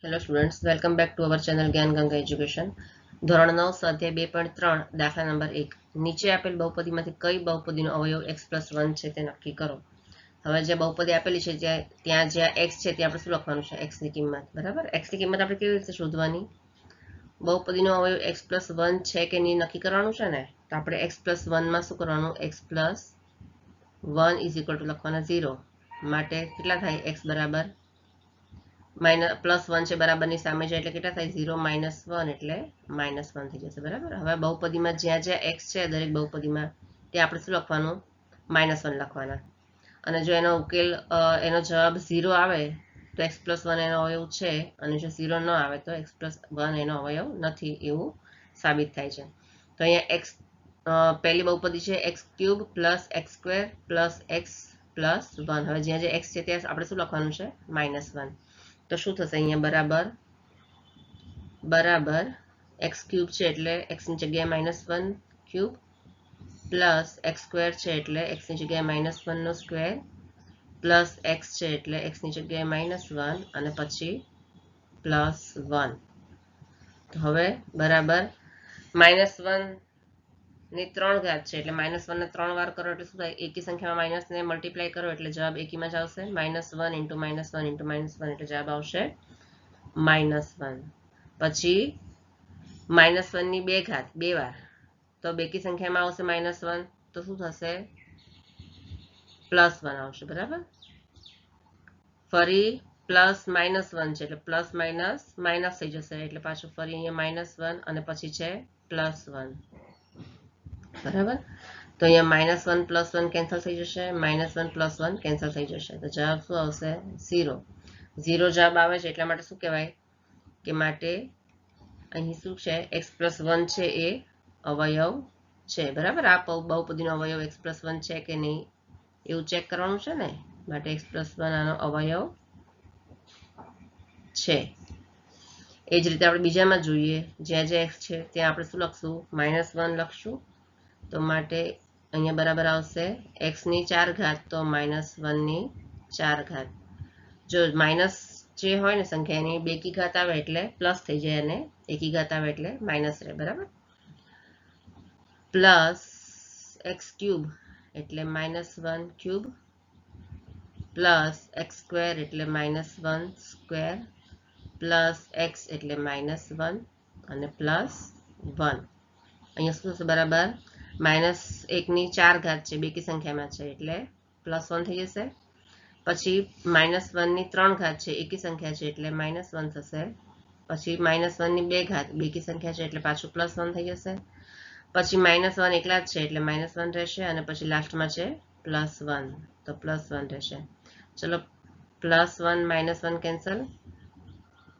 Hello students, welcome back to our channel જ્ઞાન Ganga education. ધોરણ 9 સ્વાધ્યાય 2.3 દાખલા નંબર 1. નીચે આપેલ બહુપદીમાંથી કઈ બહુપદીનો અવયવ x+1 છે તે નક્કી કરો. હવે જે બહુપદી આપેલી છે ત્યાં જ્યાં x છે ત્યાં આપણે શું લખવાનું છે? x ની કિંમત. બરાબર, x ની કિંમત આપણે કેવી રીતે શોધવાની? બહુપદીનો અવયવ x+1 છે કે નહીં નક્કી કરવાનું છે ને. તો આપણે x+1 માં શું કરવાનું? x+1 = લખવાના 0. માટે કેટલા થાય? x બરાબર +1 છે બરાબરની સામે છે એટલે કેટલા થાય? 0 -1 એટલે -1 થઈ જશે. બરાબર, હવે બહુપદીમાં જ્યાં જ્યાં x છે દરેક બહુપદીમાં ત્યાં આપણે શું લખવાનું? -1 લખવાના. અને જો એનો ઉકેલ એનો જવાબ 0 આવે તો x+1 એનો અવયવ છે, અને જો 0 ન આવે તો x+1 એનો અવયવ નથી એવું સાબિત થાય છે. તો અહીંયા x પહેલી બહુપદી છે x³ + x² + x+1. હવે જ્યાં જ્યાં x છે ત્યાં આપણે શું લખવાનું છે? -1. તો શું થશે? અહીંયા બરાબર x³ છે એટલે x ની જગ્યાએ -1 ક્યુબ પ્લસ x² છે એટલે x ની જગ્યાએ -1 નો સ્ક્વેર પ્લસ x છે એટલે x ની જગ્યાએ -1 અને પછી +1. તો હવે બરાબર -1 ની 3 ઘાત છે એટલે -1 ને 3 વાર કરો એટલે શું થાય? એકી સંખ્યામાં માઇનસ ને મલ્ટીપ્લાય કરો એટલે જવાબ એકીમાં જ આવશે. -1 × -1 × -1 એટલે જવાબ આવશે -1. પછી -1 ની 2 ઘાત 2 વાર, તો બેકી સંખ્યામાં આવશે -1, તો શું થશે? +1 આવશે. બરાબર, ફરી +-1 છે એટલે પ્લસ માઇનસ માઇનસ થઈ જશે એટલે પાછું ફરી અહીંયા -1 અને પછી છે +1. બરાબર, તો અહીંયા -1 + 1 કેન્સલ થઈ જશે, -1 + 1 કેન્સલ થઈ જશે, તો જવાબ શું આવશે? 0. 0 જવાબ આવે છે એટલા માટે શું કહેવાય કે માટે અહીં શું છે? x+1 છે એ અવયવ છે. બરાબર, આ બહુપદીનો અવયવ x+1 છે કે નહીં એવું ચેક કરવાનું છે ને, માટે x+1 આનો અવયવ છે. એ જ રીતે આપણે બીજામાં જોઈએ, જ્યાં જ્યાં x છે ત્યાં આપણે શું લખશું? -1 લખશું. તો માટે અહીંયા બરાબર આવશે x ની 4 ઘાત તો -1 ની 4 ઘાત. જો માઇનસ જે હોય ને સંખ્યા એની બેકી ઘાત આવે એટલે પ્લસ થઈ જાય અને એકી ઘાત આવે એટલે માઇનસ રહે. બરાબર, પ્લસ x³ એટલે -1 ક્યુબ પ્લસ x² એટલે -1 સ્ક્વેર પ્લસ x એટલે -1 અને +1. અહીંયા શું થશે? બરાબર -1 ની 4 ઘાત છે, બેકી સંખ્યામાં છે એટલે +1 થઈ જશે. પછી -1 ની 3 ઘાત છે, એકી સંખ્યા છે એટલે -1 થશે. પછી -1 ની 2 ઘાત બેકી સંખ્યા છે એટલે પાછું +1 થઈ જશે. પછી -1 એકલા જ છે એટલે -1 રહેશે અને પછી લાસ્ટમાં છે +1, તો +1 રહેશે. ચલો, +1 -1 કેન્સલ,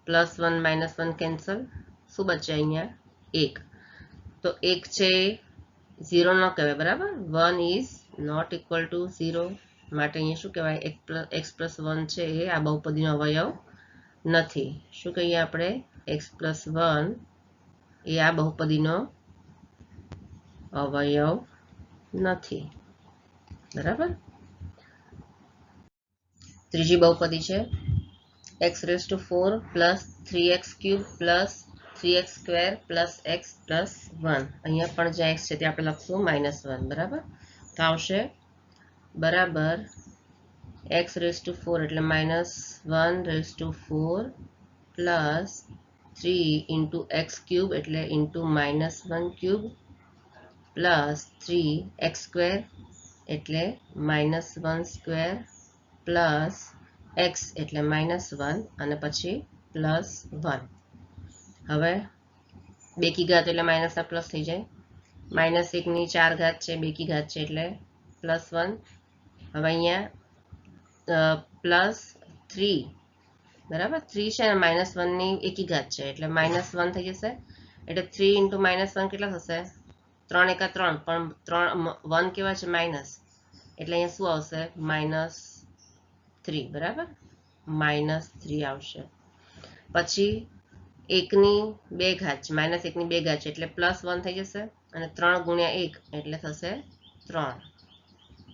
+1 -1 કેન્સલ, શું બચે અહીંયા? 1. તો 1 છે 0 ન કહેવાય. બરાબર, 1 ઇઝ નોટ ઇક્વલ ટુ 0, માટે અહીંયા શું કહેવાય? x+1 છે એ આ બહુપદીનો અવયવ નથી. શું કહીએ આપણે? x+1 એ આ બહુપદીનો અવયવ નથી. બરાબર, ત્રીજી બહુપદી છે x⁴ + 3x³ + 3x² + x+1. અહીંયા પણ જ્યાં x છે ત્યાં આપણે લખશું -1. બરાબર, તો આવશે બરાબર x⁴ એટલે -1⁴ પ્લસ 3 × x³ એટલે ×-1³ પ્લસ 3x² એટલે -1² પ્લસ x એટલે -1 અને પછી +1. હવે બેકી ઘાત એટલે માઇનસ ના પ્લસ થઈ જાય. -1 ની 4 ઘાત છે, બેકી ઘાત છે એટલે +1. હવે અહીંયા +3, બરાબર, 3 છે અને -1 ની એકી ઘાત છે એટલે -1 થઈ જશે. એટલે 3 × -1 કેટલા થશે? 3 × 3, પણ 1 કેવા છે? માઇનસ, એટલે અહીંયા શું આવશે? -3. બરાબર, -3 આવશે. પછી 1 ની 2 ઘાત છે, -1 ની 2 ઘાત છે એટલે +1 થઈ જશે અને 3 × 1 એટલે થશે 3,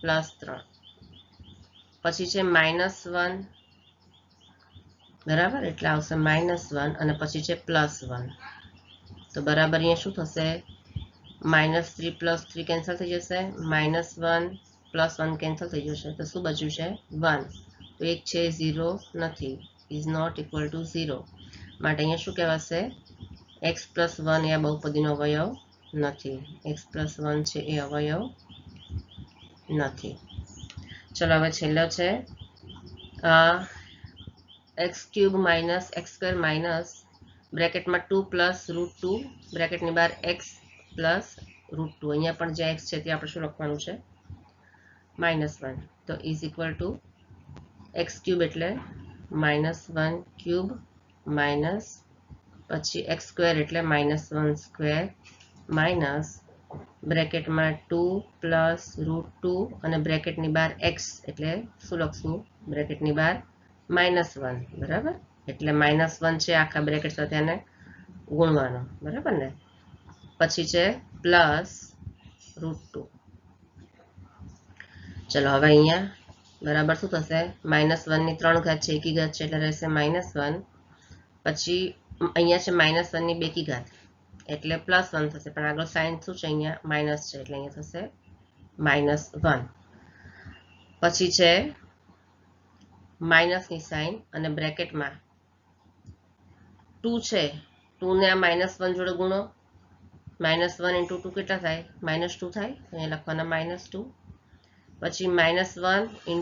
+3. પછી છે -1 બરાબર, એટલે આવશે -1 અને પછી છે +1. તો બરાબર અહીંયા શું થશે? -3 + 3 કેન્સલ થઈ જશે, -1 + 1 કેન્સલ થઈ જશે, તો શું બચ્યું છે? 1. તો 1 છે 0 નથી, ઇઝ નોટ ઇક્વલ ટુ 0. માટે અહીંયા શું કહેવાશે? x + 1 એ આ બહુપદીનો અવયવ નથી. x + 1 છે એ અવયવ નથી. ચલો હવે છેલ્લો છે x³ - x² બ્રેકેટમાં 2 + √2 બ્રેકેટની બહાર x + √2. અહીંયા પણ જે x છે તે આપણે શું લખવાનું છે? -1. તો ઇઝ ઇક્વલ ટુ x³ એટલે -1³ માઇનસ પછી x² એટલે -1² માઇનસ બ્રેકેટમાં 2 + √2 અને બ્રેકેટની બહાર x એટલે શું લખશું? બ્રેકેટની બહાર -1. બરાબર, એટલે -1 છે આખા બ્રેકેટ સાથે આને ગુણવાનો. બરાબર ને? પછી છે +√2. ચલો હવે અહીંયા બરાબર શું થશે? -1 ની 3 ઘાત છે, એકી ઘાત છે એટલે રહેશે -1. પછી અહીંયા છે -1 ની બેકી ઘાત એટલે +1 થશે, પણ આગળ સાઇન શું છે? અહીંયા માઇનસ છે એટલે અહીંયા થશે -1. પછી છે માઇનસની સાઇન અને બ્રેકેટમાં 2 છે, 2 ને આ -1 જોડે ગુણો. -1 × 2 કેટલા થાય? -2 થાય. અહીંયા લખવાના -2. પછી -1 × √2,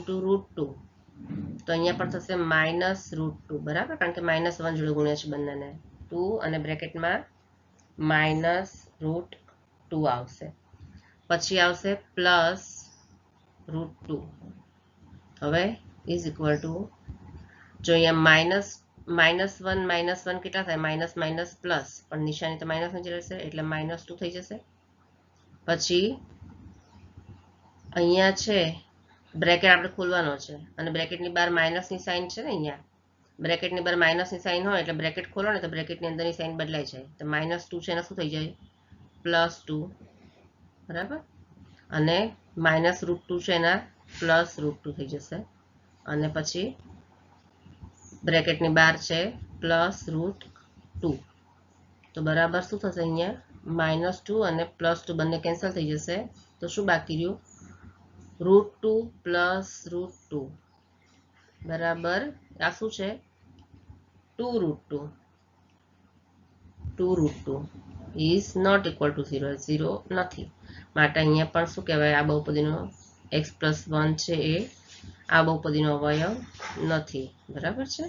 તો અહીંયા પણ થશે -√2. બરાબર, કારણ કે -1 જોડે ગુણ્યા છે બંનેને. 2 અને બ્રેકેટમાં -√2 આવશે. પછી આવશે +√2. હવે ઇઝ ઇક્વલ ટુ, જો અહીંયા -1 કેટલા થાય? માઇનસ પ્લસ, પણ નિશાની તો માઇનસ જ રહેશે એટલે -2 થઈ જશે. પછી અહીંયા છે બ્રેકેટ આપણે ખોલવાનો છે અને બ્રેકેટની બહાર માઇનસની સાઇન છે ને, અહીંયા બ્રેકેટની બહાર માઇનસની સાઇન હોય એટલે બ્રેકેટ ખોલો ને તો બ્રેકેટની અંદરની સાઇન બદલાઈ જાય. તો -2 છે એને શું થઈ જાય? +2. બરાબર, અને -√2 છે એના +√2 થઈ જશે. અને પછી બ્રેકેટની બહાર છે +√2. તો બરાબર શું થશે? અહીંયા -2 અને +2 બંને કેન્સલ થઈ જશે. તો શું બાકી રહ્યું? √2 + √2 બરાબર આ શું છે? 2√2. 2√2 ઇઝ નોટ ઇક્વલ ટુ 0. 0 નથી. માટે અહીંયા પણ શું કહેવાય? આ બહુપદીનો x + 1 છે એ આ બહુપદીનો અવયવ નથી. બરાબર છે.